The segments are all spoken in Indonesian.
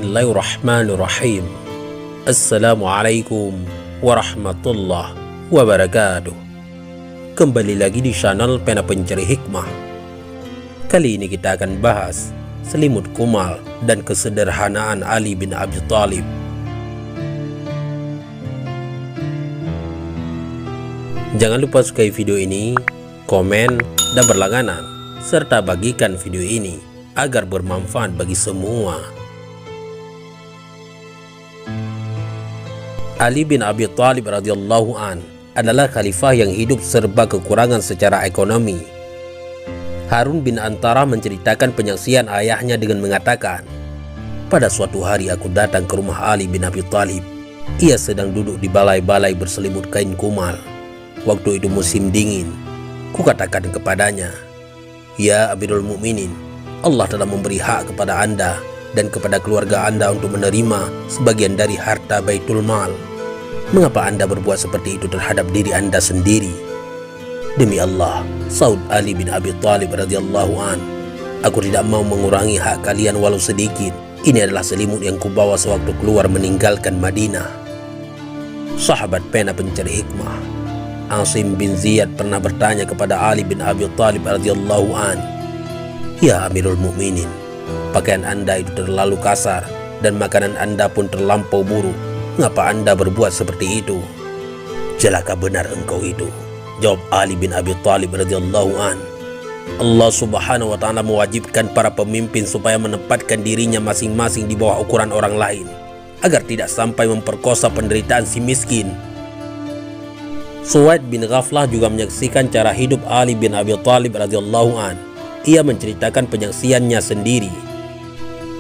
Bismillahirrahmanirrahim. Assalamualaikum warahmatullahi wabarakatuh. Kembali lagi di channel Pena Pencari Hikmah. Kali ini kita akan bahas selimut kumal dan kesederhanaan Ali bin Abi Thalib. Jangan lupa sukai video ini, komen, dan berlangganan, serta bagikan video ini agar bermanfaat bagi semua. Ali bin Abi Thalib radhiyallahu an adalah khalifah yang hidup serba kekurangan secara ekonomi. Harun bin Antara menceritakan penyaksian ayahnya dengan mengatakan, "Pada suatu hari aku datang ke rumah Ali bin Abi Thalib. Ia sedang duduk di balai-balai berselimut kain kumal. Waktu itu musim dingin. Kukatakan kepadanya, 'Ya Amirul Mukminin, Allah telah memberi hak kepada Anda dan kepada keluarga Anda untuk menerima sebagian dari harta Baitul Mal. Mengapa Anda berbuat seperti itu terhadap diri Anda sendiri?' 'Demi Allah,' saud Ali bin Abi Thalib radhiyallahu an, 'aku tidak mau mengurangi hak kalian walau sedikit. Ini adalah selimut yang kubawa sewaktu keluar meninggalkan Madinah.'" Sahabat Pena Pencari Hikmah, Asim bin Ziyad pernah bertanya kepada Ali bin Abi Thalib radhiyallahu an, "Ya Amirul Mukminin, pakaian Anda itu terlalu kasar dan makanan Anda pun terlampau buruk. Mengapa Anda berbuat seperti itu?" "Celaka benar engkau itu," jawab Ali bin Abi Thalib radhiyallahu an. "Allah subhanahu wa ta'ala mewajibkan para pemimpin supaya menempatkan dirinya masing-masing di bawah ukuran orang lain, agar tidak sampai memperkosa penderitaan si miskin." Suwaid bin Ghaflah juga menyaksikan cara hidup Ali bin Abi Thalib radhiyallahu an. Ia menceritakan penyaksiannya sendiri.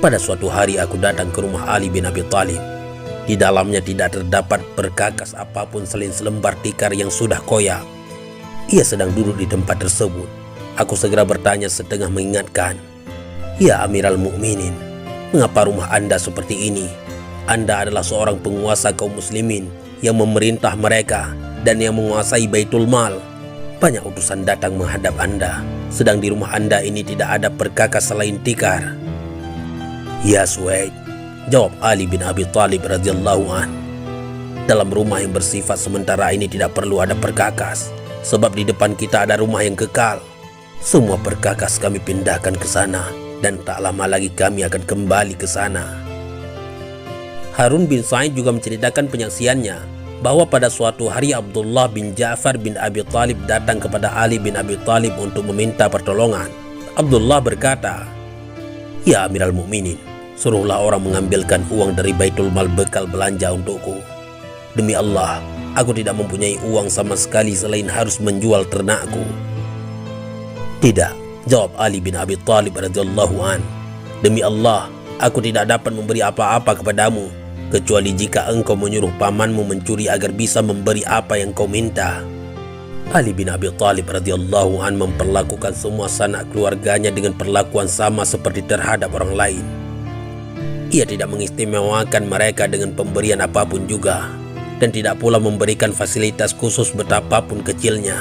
"Pada suatu hari aku datang ke rumah Ali bin Abi Thalib. Di dalamnya tidak terdapat perkakas apapun selain selembar tikar yang sudah koyak. Ia sedang duduk di tempat tersebut. Aku segera bertanya setengah mengingatkan, 'Ya Amiral Mukminin, mengapa rumah Anda seperti ini? Anda adalah seorang penguasa kaum muslimin yang memerintah mereka dan yang menguasai Baitul Mal. Banyak utusan datang menghadap Anda, sedang di rumah Anda ini tidak ada perkakas selain tikar.' "Ya Suwaid," jawab Ali bin Abi Thalib radhiyallahu an, "dalam rumah yang bersifat sementara ini tidak perlu ada perkakas, sebab di depan kita ada rumah yang kekal. Semua perkakas kami pindahkan ke sana dan tak lama lagi kami akan kembali ke sana." Harun bin Sa'id juga menceritakan penyaksiannya bahwa pada suatu hari Abdullah bin Ja'far bin Abi Thalib datang kepada Ali bin Abi Thalib untuk meminta pertolongan. Abdullah berkata, "Ya Amiral Mukminin, suruhlah orang mengambilkan uang dari Baitul Mal bekal belanja untukku. Demi Allah, aku tidak mempunyai uang sama sekali selain harus menjual ternakku." "Tidak," jawab Ali bin Abi Thalib radhiyallahu an, "demi Allah, aku tidak dapat memberi apa-apa kepadamu, kecuali jika engkau menyuruh pamanmu mencuri agar bisa memberi apa yang kau minta." Ali bin Abi Thalib radhiyallahu an memperlakukan semua sanak keluarganya dengan perlakuan sama seperti terhadap orang lain. Ia tidak mengistimewakan mereka dengan pemberian apapun juga, dan tidak pula memberikan fasilitas khusus betapapun kecilnya.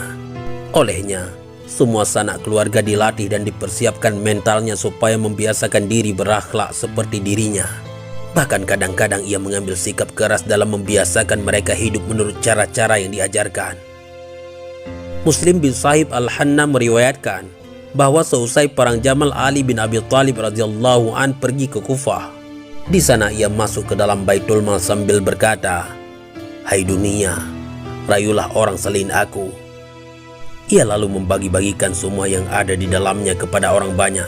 Olehnya, semua sanak keluarga dilatih dan dipersiapkan mentalnya supaya membiasakan diri berakhlak seperti dirinya. Bahkan kadang-kadang ia mengambil sikap keras dalam membiasakan mereka hidup menurut cara-cara yang diajarkan. Muslim bin Sahib Al-Hanna meriwayatkan bahwa seusai perang Jamal, Ali bin Abi Thalib radhiyallahu an pergi ke Kufah. Di sana ia masuk ke dalam Baitul Mal sambil berkata, "Hai dunia, rayulah orang selain aku." Ia lalu membagi-bagikan semua yang ada di dalamnya kepada orang banyak.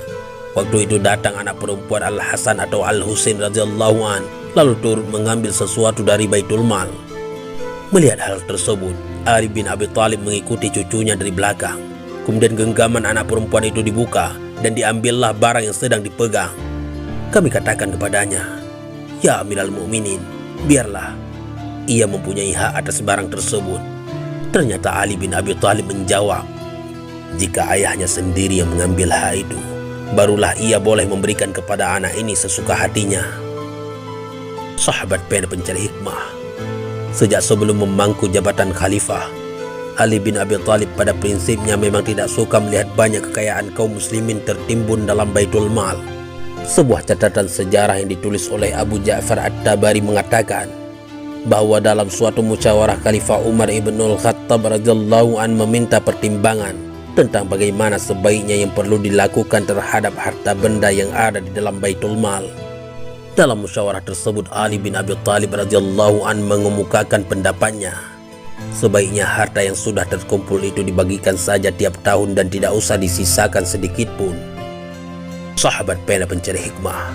Waktu itu datang anak perempuan Al-Hasan atau Al-Husain radhiyallahu an, lalu turut mengambil sesuatu dari Baitul Mal. Melihat hal tersebut, Ali bin Abi Thalib mengikuti cucunya dari belakang. Kemudian genggaman anak perempuan itu dibuka dan diambillah barang yang sedang dipegang. Kami katakan kepadanya, "Ya Amiral Mukminin, biarlah. Ia mempunyai hak atas barang tersebut." Ternyata Ali bin Abi Thalib menjawab, "Jika ayahnya sendiri yang mengambil hak itu, barulah ia boleh memberikan kepada anak ini sesuka hatinya." Sahabat Pena Pencari Hikmah, sejak sebelum memangku jabatan khalifah, Ali bin Abi Thalib pada prinsipnya memang tidak suka melihat banyak kekayaan kaum muslimin tertimbun dalam Baitul Mal. Sebuah catatan sejarah yang ditulis oleh Abu Ja'far At-Tabari mengatakan bahwa dalam suatu musyawarah Khalifah Umar ibnul Khattab radhiyallahu an meminta pertimbangan tentang bagaimana sebaiknya yang perlu dilakukan terhadap harta benda yang ada di dalam Baitul Mal. Dalam musyawarah tersebut, Ali bin Abi Thalib radhiyallahu an mengemukakan pendapatnya, sebaiknya harta yang sudah terkumpul itu dibagikan saja tiap tahun dan tidak usah disisakan sedikit pun. Sahabat pena pencari hikmah,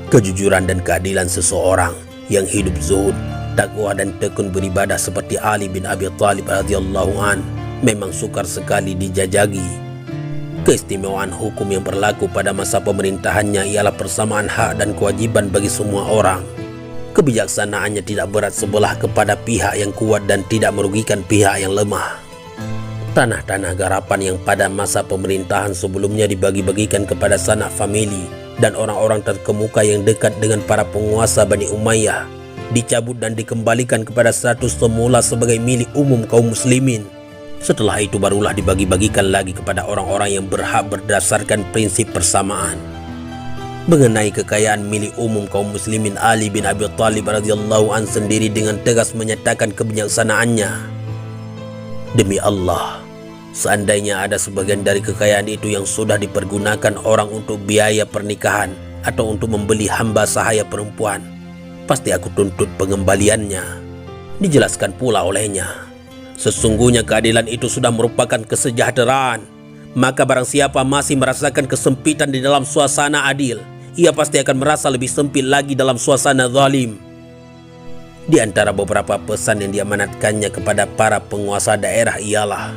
kejujuran dan keadilan seseorang yang hidup zuhud, takwa dan tekun beribadah seperti Ali bin Abi Thalib radhiyallahu an memang sukar sekali dijajagi. Keistimewaan hukum yang berlaku pada masa pemerintahannya ialah persamaan hak dan kewajiban bagi semua orang. Kebijaksanaannya tidak berat sebelah kepada pihak yang kuat dan tidak merugikan pihak yang lemah. Tanah-tanah garapan yang pada masa pemerintahan sebelumnya dibagi-bagikan kepada sanak famili dan orang-orang terkemuka yang dekat dengan para penguasa Bani Umayyah dicabut dan dikembalikan kepada status semula sebagai milik umum kaum muslimin. Setelah itu barulah dibagi-bagikan lagi kepada orang-orang yang berhak berdasarkan prinsip persamaan. Mengenai kekayaan milik umum kaum muslimin, Ali bin Abi Thalib radhiyallahu an sendiri dengan tegas menyatakan kebijaksanaannya. Demi Allah, seandainya ada sebagian dari kekayaan itu yang sudah dipergunakan orang untuk biaya pernikahan atau untuk membeli hamba sahaya perempuan, pasti aku tuntut pengembaliannya. Dijelaskan pula olehnya, sesungguhnya keadilan itu sudah merupakan kesejahteraan. Maka barang siapa masih merasakan kesempitan di dalam suasana adil, ia pasti akan merasa lebih sempit lagi dalam suasana zalim. Di antara beberapa pesan yang diamanatkannya kepada para penguasa daerah ialah,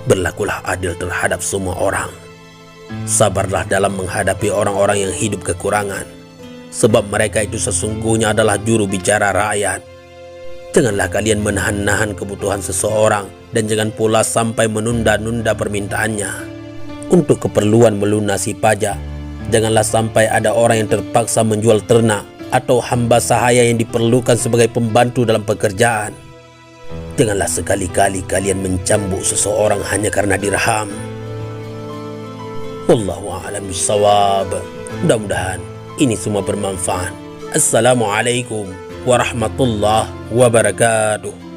berlakulah adil terhadap semua orang. Sabarlah dalam menghadapi orang-orang yang hidup kekurangan, sebab mereka itu sesungguhnya adalah juru bicara rakyat. Janganlah kalian menahan-nahan kebutuhan seseorang dan jangan pula sampai menunda-nunda permintaannya. Untuk keperluan melunasi pajak, janganlah sampai ada orang yang terpaksa menjual ternak atau hamba sahaya yang diperlukan sebagai pembantu dalam pekerjaan. Janganlah sekali-kali kalian mencambuk seseorang hanya karena dirham. Wallahu a'lam bishawab. Mudah-mudahan ini semua bermanfaat. Assalamualaikum warahmatullahi wabarakatuh.